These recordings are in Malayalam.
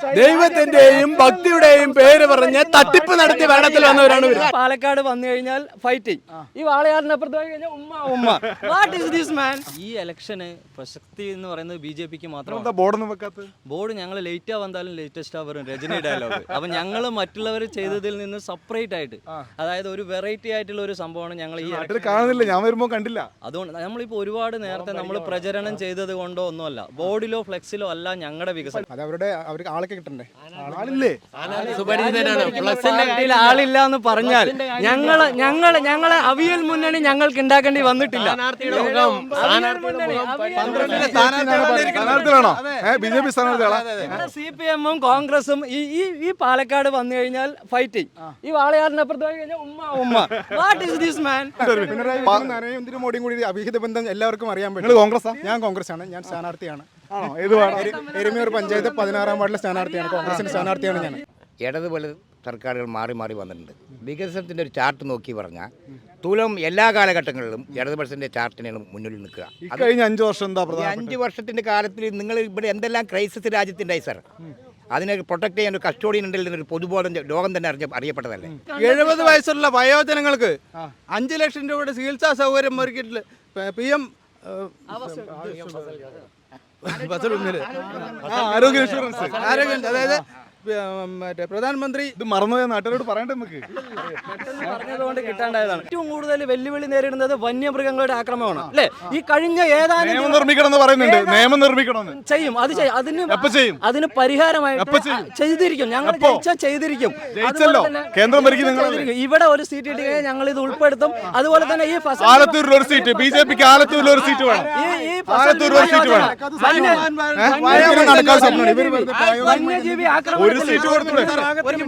ദൈവത്തിന്റെയും ഭക്തിയുടെയും പേര് പറഞ്ഞ് തട്ടിപ്പ് നടത്തി ഭരണത്തിൽ വന്നവരാണ് ഇവര്. പാലക്കാട് വന്നു കഴിഞ്ഞാൽ ഫൈറ്റിംഗ്, ഈ വാളയാറിനപ്പുറത്ത് പോയി കഴിഞ്ഞാൽ ഉമ്മ ഉമ്മ. What is this man? ഈ ഇലക്ഷന് പ്രസക്തി എന്ന് പറയുന്നത് ബിജെപിക്ക് മാത്രമാണ്. ബോർഡ് ഞങ്ങൾ ലേറ്റാ വന്നാലും ലേറ്റസ്റ്റ് വരും രജനി ഡയലോഗ്. അപ്പൊ ഞങ്ങൾ മറ്റുള്ളവർ ചെയ്തതിൽ നിന്ന് സെപ്പറേറ്റ് ആയിട്ട്, അതായത് ഒരു വെറൈറ്റി ആയിട്ടുള്ള ഒരു സംഭവമാണ് ഞങ്ങൾ ഈ കാണുന്നില്ല. ഞാൻ വരുമ്പോ കണ്ടില്ല. അതുകൊണ്ട് നമ്മളിപ്പോ ഒരുപാട് നേരത്തെ നമ്മൾ പ്രചരണം ചെയ്തത് കൊണ്ടോ ഒന്നുമല്ല, ബോർഡിലോ ഫ്ലെക്സിലോ അല്ല ഞങ്ങളുടെ വികസനം. അത് അവർക്ക് ആളൊക്കെ കിട്ടണ്ടേ? ആളില്ല എന്ന് പറഞ്ഞാൽ ഞങ്ങളെ അവിയൽ മുന്നണി ഞങ്ങൾക്ക് ഉണ്ടാക്കേണ്ടി വന്നിട്ടില്ല. CPM-ഉം കോൺഗ്രസും ഈ പാലക്കാട് വന്നു കഴിഞ്ഞാൽ ഫൈറ്റിംഗ്, ഈ വാളയാറിനപ്പുറത്ത് പോയി കഴിഞ്ഞാൽ ഉമ്മ ഉമ്മ. What is this man? നരേന്ദ്രമോദിയും കൂടി അവിഹിത ബന്ധം എല്ലാവർക്കും അറിയാൻ പറ്റും. കോൺഗ്രസ്? ഞാൻ കോൺഗ്രസ് ആണ്. ഞാൻ സ്ഥാനാർത്ഥിയാണ്. എരുമയൂർ പഞ്ചായത്ത് 16-ാം വാർഡിലെ സ്ഥാനാർത്ഥിയാണ്. കോൺഗ്രസിന്റെ സ്ഥാനാർത്ഥിയാണ് ഞാൻ. ഇടതുപോലെ സർക്കാരുകൾ മാറി മാറി വന്നിട്ടുണ്ട്. വികസനത്തിൻ്റെ ഒരു ചാർട്ട് നോക്കി പറഞ്ഞാൽ തുലം എല്ലാ കാലഘട്ടങ്ങളിലും ഇടതുപക്ഷത്തിൻ്റെ ചാർട്ടിനാണ് മുന്നിൽ നിൽക്കുക. കഴിഞ്ഞ 5 വർഷം എന്താ? 5 വർഷത്തിൻ്റെ കാലത്തിൽ നിങ്ങൾ ഇവിടെ എന്തെല്ലാം ക്രൈസിസ് രാജ്യത്തിൻ്റെതായി സാർ, അതിനെ പ്രൊട്ടക്ട് ചെയ്യാൻ ഒരു കസ്റ്റോഡിയൻ ഉണ്ടെങ്കിൽ ഒരു പൊതുബോധം ലോകം തന്നെ അറിയപ്പെട്ടതല്ലേ. 70 വയസ്സുള്ള വയോജനങ്ങൾക്ക് 5 ലക്ഷം രൂപയുടെ ചികിത്സാ സൗകര്യം ഒരുക്കിയിട്ടില്ല PM ആരോഗ്യ ഇൻഷുറൻസ്. അതായത് മറ്റേ പ്രധാനമന്ത്രി ഇത് മറന്നുപോയ നാട്ടുകാരോട് പറയണ്ടേ നമുക്ക്? പറഞ്ഞതുകൊണ്ട് കിട്ടാണ്ടായതാണ്. ഏറ്റവും കൂടുതൽ വെല്ലുവിളി നേരിടുന്നത് വന്യമൃഗങ്ങളുടെ ആക്രമണമാണ് അല്ലേ? ഈ കഴിഞ്ഞ ഏതാനും നിയമം നിർമ്മിക്കണം എന്ന് പറയുന്നുണ്ട്. നിയമം നിർമ്മിക്കണമെന്ന് ചെയ്യും. അതിന് പരിഹാരമായി ചെയ്തിരിക്കും. ഞങ്ങൾ ചെയ്തിരിക്കും. ജയിച്ചല്ലോ. കേന്ദ്രം ഭരിക്കും. ഇവിടെ ഒരു സീറ്റ് കിട്ടിയാൽ ഞങ്ങൾ ഇത് ഉൾപ്പെടുത്തും. അതുപോലെ തന്നെ ഈ ആലത്തൂരിൽ ഒരു സീറ്റ്, BJPക്ക് ആലത്തൂരിൽ ഒരു സീറ്റ് വേണം. ആലത്തൂരിൽ ഒരു സീറ്റ് വേണം. വന്യജീവി ആക്രമണം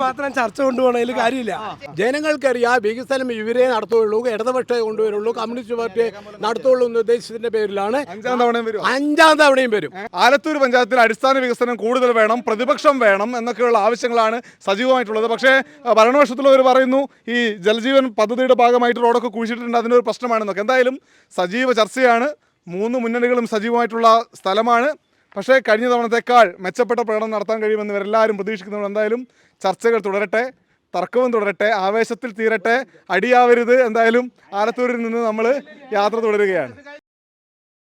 മാത്രം ചർച്ച കൊണ്ടുപോകണതിൽ കാര്യമില്ല. ജനങ്ങൾക്കറിയാം വികസനം ഇവരെ നടത്തുകയുള്ളൂ, ഇടതുപക്ഷേ കൊണ്ടുവരുള്ളൂ, കമ്മ്യൂണിസ്റ്റ് പാർട്ടിയെ നടത്തുള്ളൂ എന്ന ഉദ്ദേശത്തിന്റെ പേരിലാണ് 5ാം തവണയും വരും. ആലത്തൂർ പഞ്ചായത്തിൽ അടിസ്ഥാന വികസനം കൂടുതൽ വേണം, പ്രതിപക്ഷം വേണം എന്നൊക്കെയുള്ള ആവശ്യങ്ങളാണ് സജീവമായിട്ടുള്ളത്. പക്ഷേ ഭരണപക്ഷത്തുള്ളവർ പറയുന്നു ഈ ജലജീവൻ പദ്ധതിയുടെ ഭാഗമായിട്ട് റോഡൊക്കെ കുഴിച്ചിട്ടുണ്ട്, അതിനൊരു പ്രശ്നമാണെന്നൊക്കെ. എന്തായാലും സജീവ ചർച്ചയാണ്. 3 മുന്നണികളും സജീവമായിട്ടുള്ള സ്ഥലമാണ്. പക്ഷേ കഴിഞ്ഞ തവണത്തേക്കാൾ മെച്ചപ്പെട്ട പ്രകടനം നടത്താൻ കഴിയുമെന്ന് ഇവരെല്ലാവരും പ്രതീക്ഷിക്കുന്നുണ്ട്. എന്തായാലും ചർച്ചകൾ തുടരട്ടെ, തർക്കവും തുടരട്ടെ, ആവേശത്തിൽ തീരട്ടെ, അടിയാവരുത്. എന്തായാലും ആലത്തൂരിൽ നിന്ന് നമ്മൾ യാത്ര തുടരുകയാണ്.